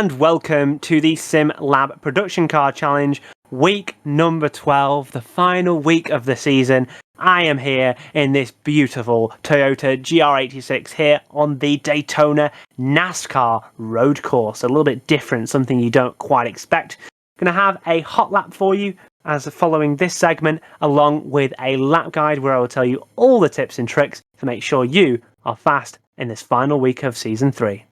and welcome to the Sim Lab Production Car Challenge, week number 12, the final week of the season. I am here in this beautiful Toyota GR86 here on the Daytona NASCAR road course. A little bit different, something you don't quite expect. Going to have a hot lap for you as following this segment, along with a lap guide where I will tell you all the tips and tricks to make sure you are fast in this final week of Season 3.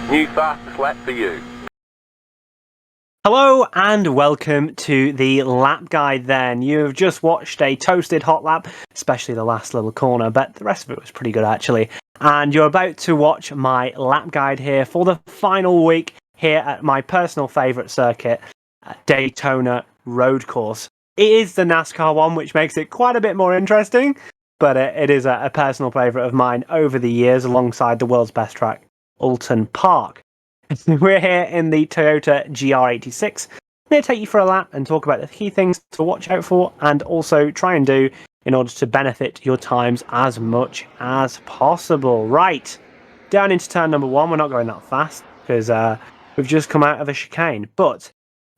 New fastest lap for you. Hello and welcome to the lap guide then. You've just watched a toasted hot lap, especially the last little corner, but the rest of it was pretty good actually. And you're about to watch my lap guide here for the final week here at my personal favourite circuit, Daytona road course. It is the NASCAR one, which makes it quite a bit more interesting, but it is a personal favourite of mine over the years alongside the world's best track, Alton Park. We're here in the Toyota GR86. I'm going to take you for a lap and talk about the key things to watch out for and also try and do in order to benefit your times as much as possible. Right, down into turn number 1. We're not going that fast because we've just come out of a chicane. But,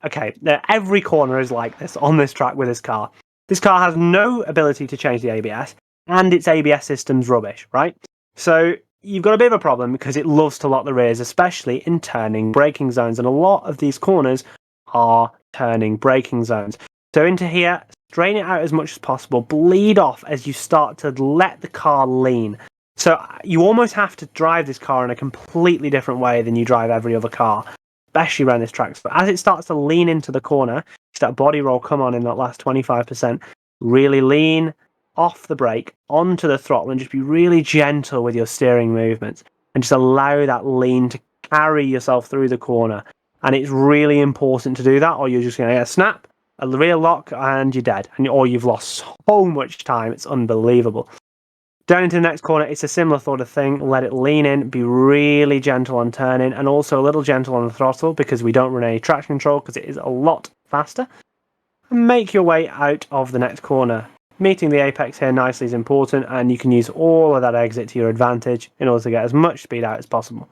okay, every corner is like this on this track with this car. This car has no ability to change the ABS and its ABS system's rubbish, right? So you've got a bit of a problem because it loves to lock the rears, especially in turning braking zones. And a lot of these corners are turning braking zones. So into here, straighten it out as much as possible. Bleed off as you start to let the car lean. So you almost have to drive this car in a completely different way than you drive every other car, especially around this track. So as it starts to lean into the corner, that body roll come on in that last 25%, really lean off the brake onto the throttle and just be really gentle with your steering movements and just allow that lean to carry yourself through the corner. And it's really important to do that, or you're just going to get a snap, a rear lock, and you're dead, or you've lost so much time. It's unbelievable. Down into the next corner, it's a similar sort of thing. Let it lean in, be really gentle on turning, and also a little gentle on the throttle because we don't run any traction control because it is a lot faster. And make your way out of the next corner. Meeting the apex here nicely is important, and you can use all of that exit to your advantage in order to get as much speed out as possible.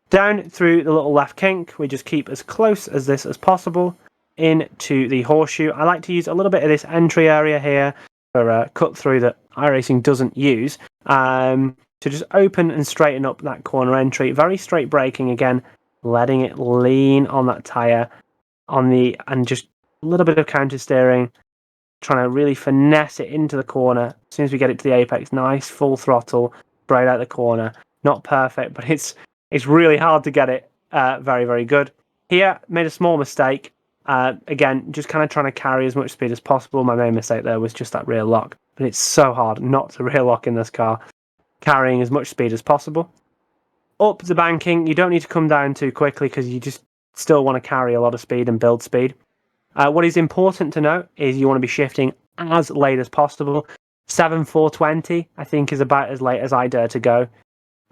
Down through the little left kink, we just keep as close as this as possible into the horseshoe. I like to use a little bit of this entry area here for a cut through that iRacing doesn't use, to just open and straighten up that corner entry. Very straight braking again, letting it lean on that tyre and just a little bit of counter steering, trying to really finesse it into the corner. As soon as we get it to the apex, nice full throttle, straight out the corner. Not perfect, but it's really hard to get it very, very good. Here, made a small mistake. Again, just kind of trying to carry as much speed as possible. My main mistake there was just that rear lock. But it's so hard not to rear lock in this car. Carrying as much speed as possible. Up the banking, you don't need to come down too quickly because you just still want to carry a lot of speed and build speed. What is important to note is you want to be shifting as late as possible. 7/420, I think, is about as late as I dare to go.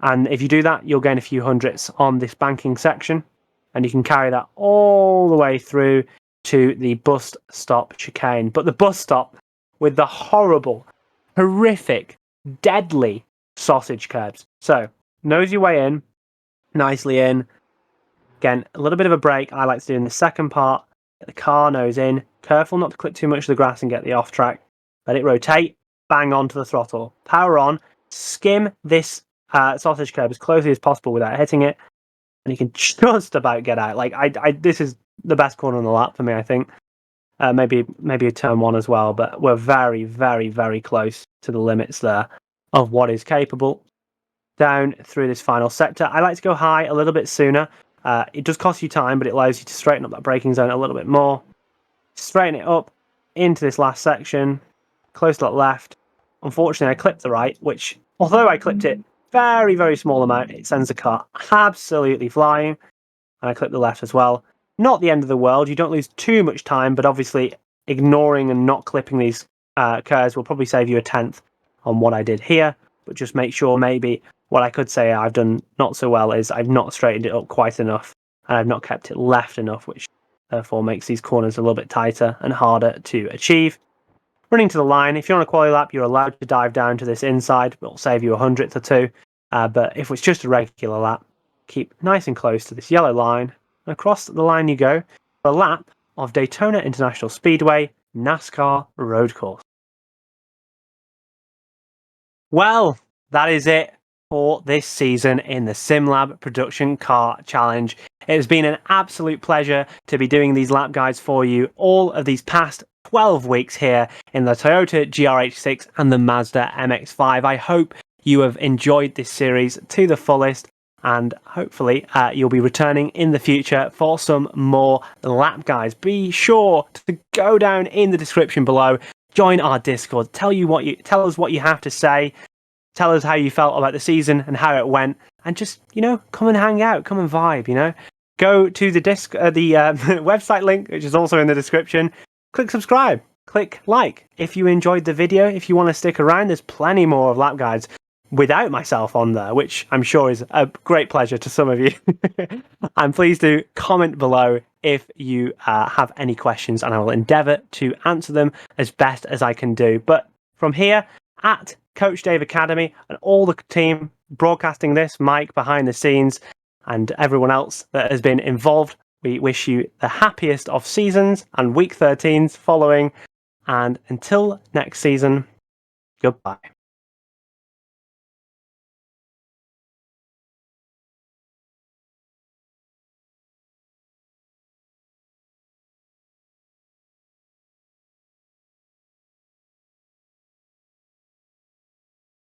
And if you do that, you'll gain a few hundredths on this banking section. And you can carry that all the way through to the bus stop chicane. But the bus stop with the horrible, horrific, deadly sausage curbs. So, nose your way in, nicely in. Again, a little bit of a brake I like to do in the second part. Get the car nose in. Careful not to clip too much of the grass and get the off track. Let it rotate. Bang onto the throttle. Power on. Skim this sausage curb as closely as possible without hitting it. And you can just about get out. Like this is the best corner on the lap for me, I think. Maybe a turn one as well, but we're very, very, very close to the limits there of what is capable. Down through this final sector. I like to go high a little bit sooner. It does cost you time, but it allows you to straighten up that braking zone a little bit more. Straighten it up into this last section. Close to that left. Unfortunately, I clipped the right, which, although I clipped it very, very small amount, it sends the car absolutely flying. And I clipped the left as well. Not the end of the world. You don't lose too much time, but obviously ignoring and not clipping these curves will probably save you a tenth on what I did here. But just make sure maybe what I could say I've done not so well is I've not straightened it up quite enough. And I've not kept it left enough, which therefore makes these corners a little bit tighter and harder to achieve. Running to the line, if you're on a quali lap, you're allowed to dive down to this inside. It'll save you a hundredth or two. But if it's just a regular lap, keep nice and close to this yellow line. And across the line you go for a lap of Daytona International Speedway NASCAR road course. Well, that is it for this season in the SimLab Production Car Challenge. It has been an absolute pleasure to be doing these lap guides for you all of these past 12 weeks here in the Toyota GR86 and the Mazda MX-5. I hope you have enjoyed this series to the fullest, and hopefully you'll be returning in the future for some more lap guides. Be sure to go down in the description below, join our Discord, tell us what you have to say, tell us how you felt about the season and how it went, and just, come and hang out, come and vibe, Go to the website link, which is also in the description. Click subscribe, click like if you enjoyed the video. If you want to stick around, there's plenty more of lap guides without myself on there, which I'm sure is a great pleasure to some of you. And please do comment below if you have any questions, and I will endeavour to answer them as best as I can do. But from here at Coach Dave Academy and all the team broadcasting this, Mike behind the scenes, and everyone else that has been involved, we wish you the happiest of seasons and week 13s following. And until next season, goodbye.